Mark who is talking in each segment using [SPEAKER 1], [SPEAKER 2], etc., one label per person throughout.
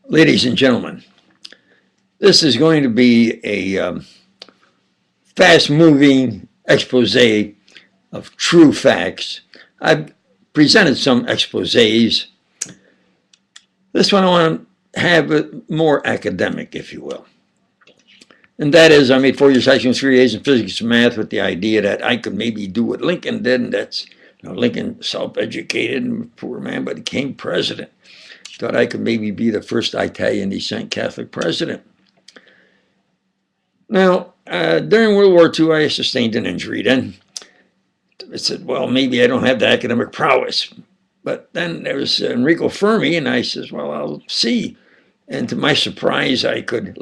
[SPEAKER 1] Ladies and gentlemen, this is going to be a fast-moving expose of true facts. I've presented some exposés. This one I want to have it more academic, if you will. And that is, I made 4 years high school, 3 A's in physics and math with the idea that I could maybe do what Lincoln did, and that's, Lincoln self-educated and poor man, but became president. Thought I could maybe be the first Italian descent Catholic president. Now, during World War II, I sustained an injury. Then I said, well, maybe I don't have the academic prowess. But then there was Enrico Fermi, and I says, well, I'll see. And to my surprise, I could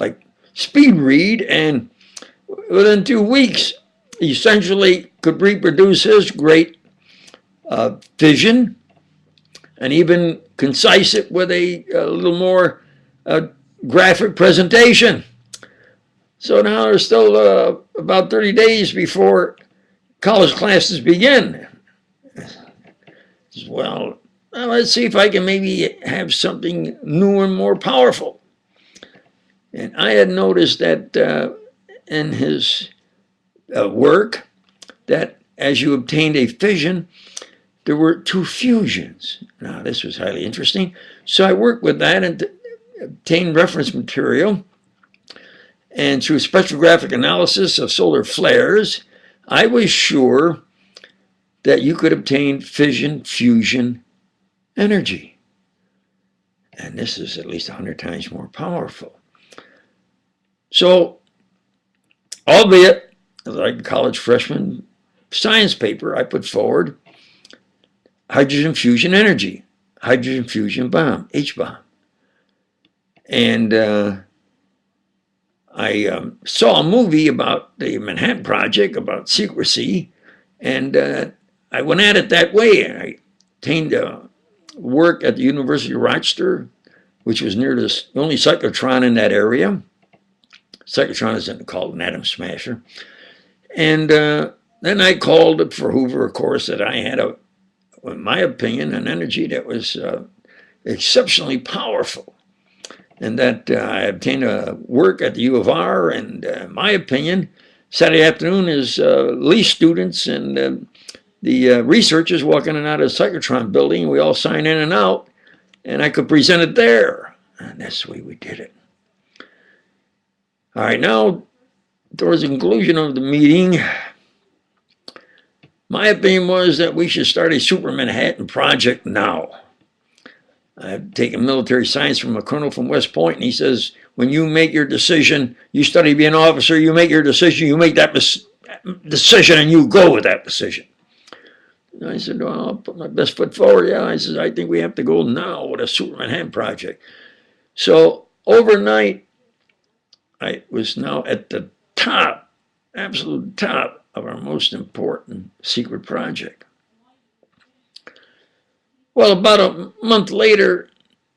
[SPEAKER 1] speed read, and within 2 weeks, essentially could reproduce his great vision and even concise it with a little more graphic presentation. So now there's still about 30 days before college classes begin. Well, let's see if I can maybe have something new and more powerful. And I had noticed that in his work, that as you obtained a fission, there were 2 fusions. Now, this was highly interesting. So I worked with that and obtained reference material. And through spectrographic analysis of solar flares, I was sure that you could obtain fission fusion energy. And this is at least 100 times more powerful. So, albeit like a college freshman science paper, I put forward hydrogen fusion energy, hydrogen fusion bomb, H-bomb. And I saw a movie about the Manhattan Project, about secrecy, and I went at it that way. I obtained work at the University of Rochester, which was near the only cyclotron in that area. Cyclotron isn't called an atom smasher. And then I called for Hoover, of course, that I had, in my opinion, an energy that was exceptionally powerful. And that I obtained a work at the U of R, and in my opinion, Saturday afternoon is Lee students and the researchers walking in and out of the cyclotron building. We all sign in and out, and I could present it there. And that's the way we did it. All right, now, towards the conclusion of the meeting, my opinion was that we should start a Super Manhattan Project now. I've taken military science from a colonel from West Point, and he says, when you make your decision, you study to be an officer, you make your decision, you make that decision, and you go with that decision. And I said, well, I'll put my best foot forward. Yeah, I said, I think we have to go now with a Super Manhattan Project. So overnight, I was now at the top, absolute top of our most important secret project. Well, about a month later,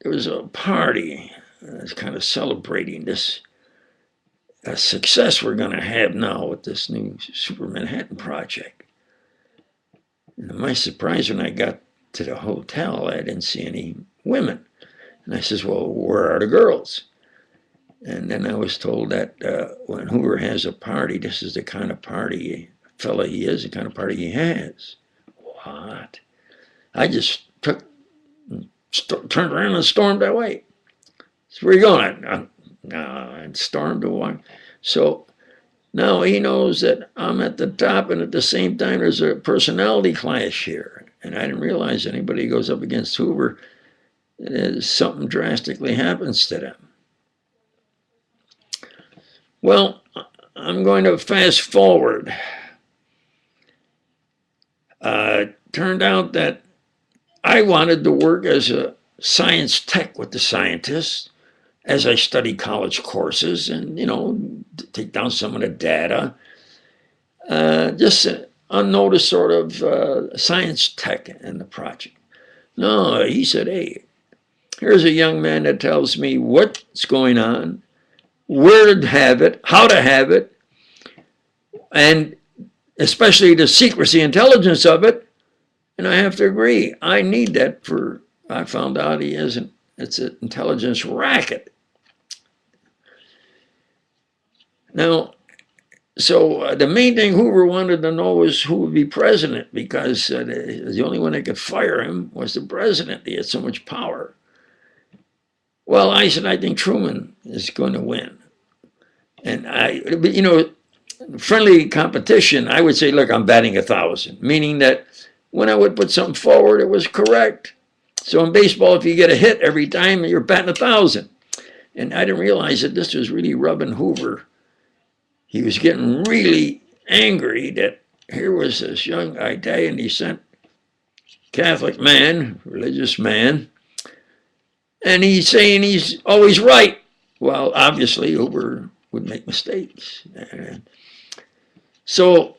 [SPEAKER 1] there was a party. I was kind of celebrating this success we're going to have now with this new Super Manhattan Project. And to my surprise, when I got to the hotel, I didn't see any women. And I says, well, where are the girls? And then I was told that when Hoover has a party, this is the kind of party fella he is, the kind of party he has. What? I just turned around and stormed away. So where are you going? I stormed away. So now he knows that I'm at the top, and at the same time there's a personality clash here. And I didn't realize anybody who goes up against Hoover, something drastically happens to them. Well, I'm going to fast forward. Turned out that I wanted to work as a science tech with the scientists as I studied college courses and, take down some of the data. Just an unnoticed sort of science tech in the project. No, he said, hey, here's a young man that tells me what's going on, where to have it, how to have it, and especially the secrecy intelligence of it. And I have to agree, I need that I found out he has an It's an intelligence racket. Now, so the main thing Hoover wanted to know was who would be president, because the only one that could fire him was the president. He had so much power. Well, I said, I think Truman is going to win. And friendly competition, I would say, look, I'm batting 1,000, meaning that when I would put something forward, it was correct. So in baseball, if you get a hit every time, you're batting 1,000. And I didn't realize that this was really rubbing Hoover. He was getting really angry that here was this young Italian descent Catholic man, religious man, and he's saying he's always right. Well, obviously, Hoover would make mistakes. So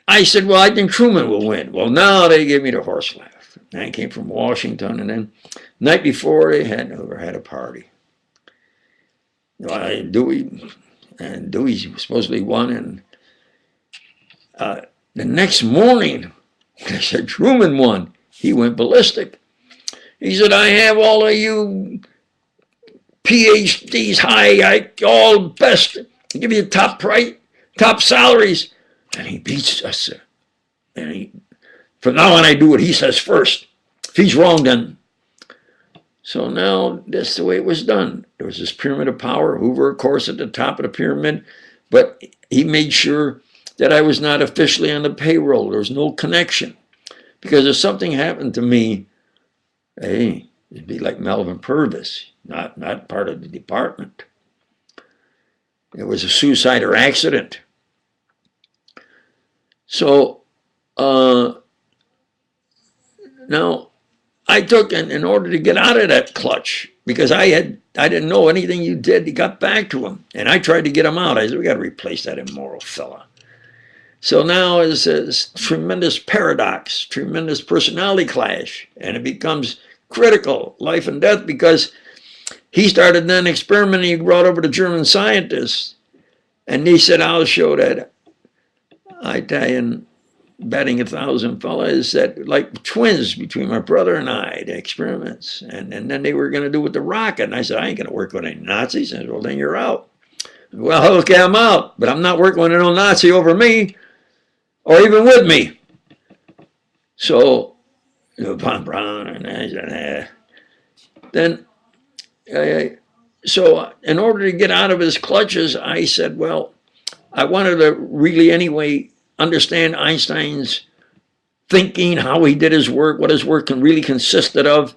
[SPEAKER 1] I said, well, I think Truman will win. Well, now they gave me the horse laugh. And I came from Washington, and then the night before, Hoover had a party. Dewey supposedly won, and the next morning, when I said Truman won, he went ballistic. He said, I have all of you PhDs high, all best, I give you top salaries, and he beats us. From now on, I do what he says first. If he's wrong, then. So now that's the way it was done. There was this pyramid of power. Hoover, of course, at the top of the pyramid, but he made sure that I was not officially on the payroll. There was no connection. Because if something happened to me, hey, it'd be like Melvin Purvis, not part of the department. It was a suicide or accident. So now I took, in order to get out of that clutch, because I didn't know anything you did, he got back to him. And I tried to get him out. I said, we got to replace that immoral fella. So now it's a tremendous paradox, tremendous personality clash, and it becomes critical, life and death, because he started then experimenting. He brought over the German scientists, and he said, I'll show that Italian batting 1,000 fellas that like twins between my brother and I, the experiments. And then they were going to do with the rocket. And I said, I ain't going to work with any Nazis. And I said, well, then you're out. Well, okay, I'm out, but I'm not working with no Nazi over me or even with me. So, von Braun, and I said, then, so in order to get out of his clutches, I said, well, I wanted to really anyway understand Einstein's thinking, how he did his work, what his work really consisted of,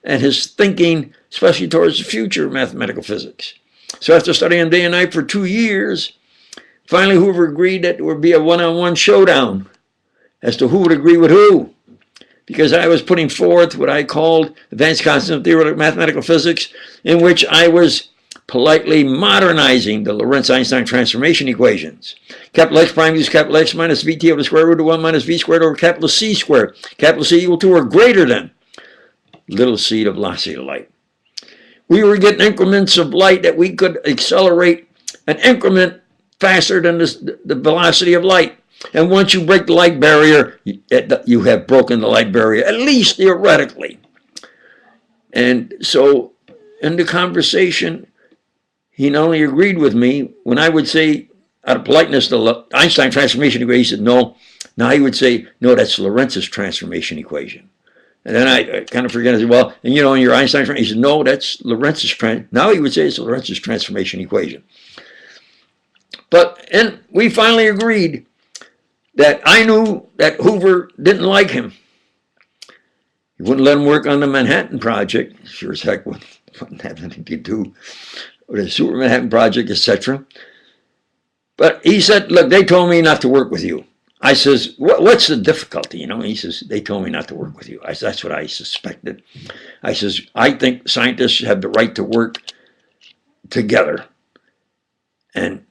[SPEAKER 1] and his thinking, especially towards the future of mathematical physics. So after studying day and night for 2 years, finally Hoover agreed that there would be a one-on-one showdown as to who would agree with who, because I was putting forth what I called advanced concepts of theoretical mathematical physics, in which I was politely modernizing the Lorentz-Einstein transformation equations. Capital X prime equals capital X minus VT over the square root of 1 minus V squared over capital C squared. Capital C equal to or greater than little c the velocity of light. We were getting increments of light that we could accelerate an increment faster than the velocity of light. And once you break the light barrier, you have broken the light barrier, at least theoretically. And so in the conversation, he not only agreed with me, when I would say, out of politeness, the Einstein transformation equation, he said, no. Now he would say, no, that's Lorentz's transformation equation. And then I kind of forget, I said, well, and in your Einstein transformation, he said, no, that's Lorentz's now he would say it's Lorentz's transformation equation. And we finally agreed that I knew that Hoover didn't like him. He wouldn't let him work on the Manhattan Project. Sure as heck wouldn't have anything to do with the Super Manhattan Project, etc. But he said, look, they told me not to work with you. I says, what's the difficulty? He says, they told me not to work with you. I said, that's what I suspected. I says, I think scientists have the right to work together. And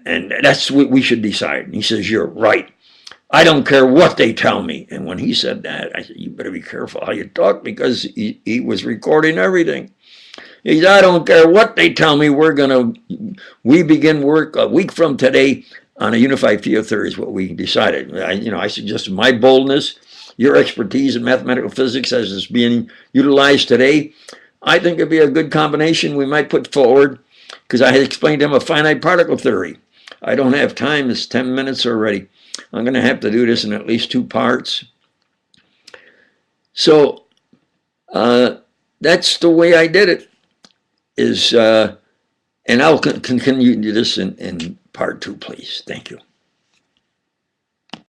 [SPEAKER 1] that's what we should decide. And he says, you're right. I don't care what they tell me. And when he said that, I said, you better be careful how you talk, because he was recording everything. He said, I don't care what they tell me. We begin work a week from today on a unified field theory is what we decided. I suggested my boldness, your expertise in mathematical physics as it's being utilized today. I think it'd be a good combination we might put forward, because I had explained to him a finite particle theory. I don't have time. It's 10 minutes already. I'm going to have to do this in at least 2 parts. So that's the way I did it. And I'll continue this in part 2, please. Thank you.